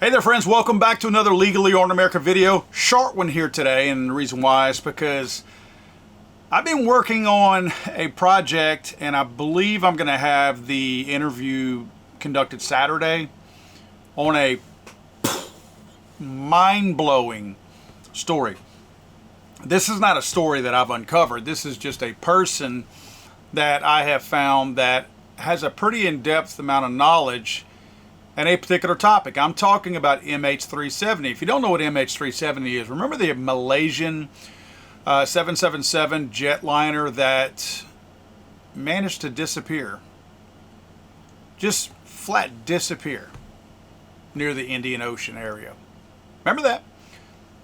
Hey there friends, welcome back to another Legally Ornery America video. Short one here today, and the reason why is because I've been working on a project and I believe I'm going to have the interview conducted Saturday on a mind-blowing story. This is not a story that I've uncovered. This is just a person that I have found that has a pretty in-depth amount of knowledge and a particular topic. I'm talking about MH370. If you don't know what MH370 is, remember the Malaysian 777 jetliner that managed to disappear, just flat disappear near the Indian Ocean area. Remember that?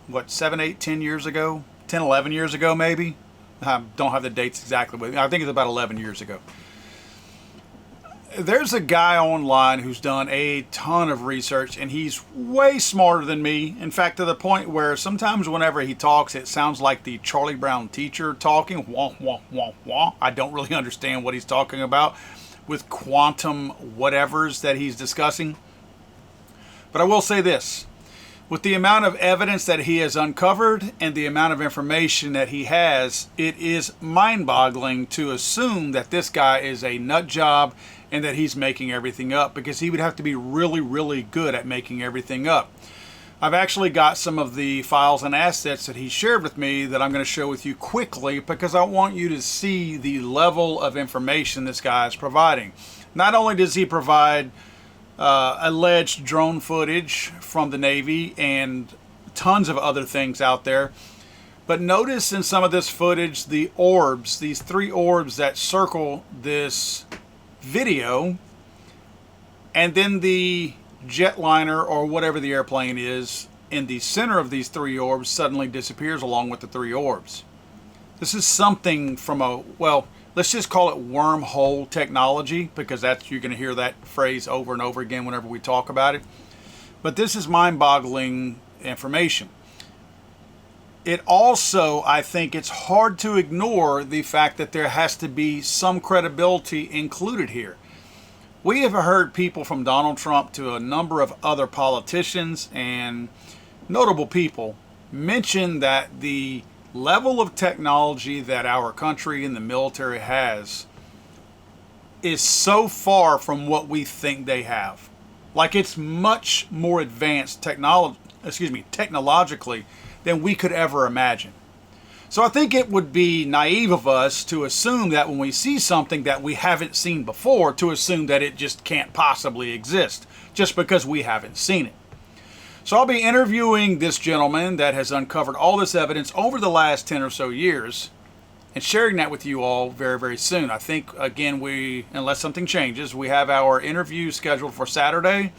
What, 7, 8, 10 years ago? 10, 11 years ago maybe? I don't have the dates exactly with me. I think it's about 11 years ago. There's a guy online who's done a ton of research, and he's way smarter than me. In fact, to the point where sometimes whenever he talks, it sounds like the Charlie Brown teacher talking. Wah, wah, wah, wah. I don't really understand what he's talking about with quantum whatevers that he's discussing. But I will say this. With the amount of evidence that he has uncovered and the amount of information that he has, it is mind-boggling to assume that this guy is a nut job and that he's making everything up, because he would have to be really, really good at making everything up. I've actually got some of the files and assets that he shared with me that I'm going to share with you quickly, because I want you to see the level of information this guy is providing. Not only does he provide alleged drone footage from the Navy and tons of other things out there, but notice in some of this footage the orbs, these 3 orbs that circle this video, and then the jetliner or whatever the airplane is in the center of these 3 orbs suddenly disappears along with the 3 orbs. This is something from a, well, let's just call it wormhole technology, because that's, you're going to hear that phrase over and over again whenever we talk about it. But this is mind-boggling information. It also, I think it's hard to ignore the fact that there has to be some credibility included here. We have heard people from Donald Trump to a number of other politicians and notable people mention that the level of technology that our country and the military has is so far from what we think they have. Like, it's much more advanced technologically than we could ever imagine. So I think it would be naive of us to assume that when we see something that we haven't seen before, to assume that it just can't possibly exist just because we haven't seen it. So I'll be interviewing this gentleman that has uncovered all this evidence over the last 10 or so years and sharing that with you all very, very soon. I think, again, unless something changes, we have our interview scheduled for Saturday,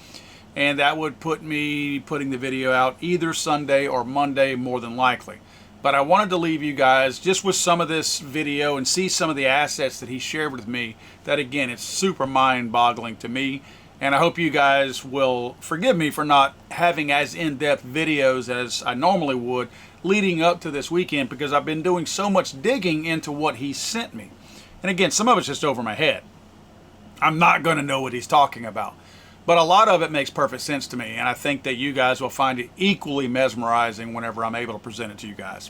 and that would put me putting the video out either Sunday or Monday, more than likely. But I wanted to leave you guys just with some of this video and see some of the assets that he shared with me that, again, it's super mind-boggling to me. And I hope you guys will forgive me for not having as in-depth videos as I normally would leading up to this weekend, because I've been doing so much digging into what he sent me. And again, some of it's just over my head. I'm not going to know what he's talking about. But a lot of it makes perfect sense to me, and I think that you guys will find it equally mesmerizing whenever I'm able to present it to you guys.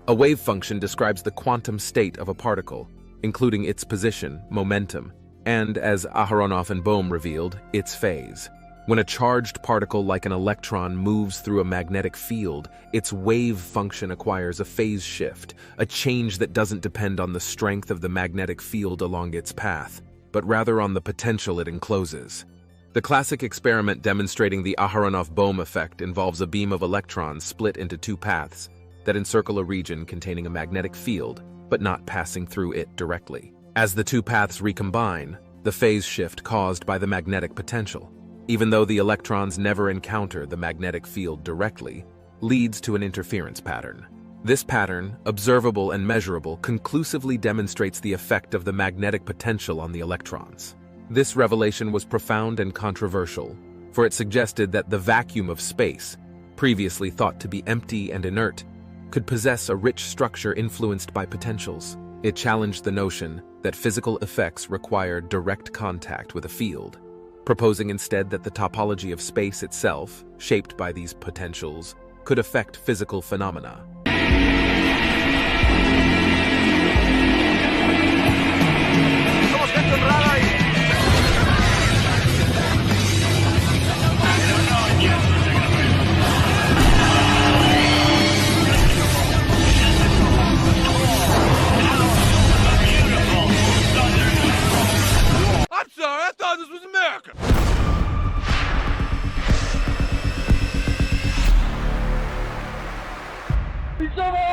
A wave function describes the quantum state of a particle, including its position, momentum, and, as Aharonov and Bohm revealed, its phase. When a charged particle like an electron moves through a magnetic field, its wave function acquires a phase shift, a change that doesn't depend on the strength of the magnetic field along its path, but rather on the potential it encloses. The classic experiment demonstrating the Aharonov-Bohm effect involves a beam of electrons split into 2 paths that encircle a region containing a magnetic field, but not passing through it directly. As the 2 paths recombine, the phase shift caused by the magnetic potential, even though the electrons never encounter the magnetic field directly, leads to an interference pattern. This pattern, observable and measurable, conclusively demonstrates the effect of the magnetic potential on the electrons. This revelation was profound and controversial, for it suggested that the vacuum of space, previously thought to be empty and inert, could possess a rich structure influenced by potentials. It challenged the notion that physical effects require direct contact with a field, proposing instead that the topology of space itself, shaped by these potentials, could affect physical phenomena. I'm sorry, I thought this was America. He's over!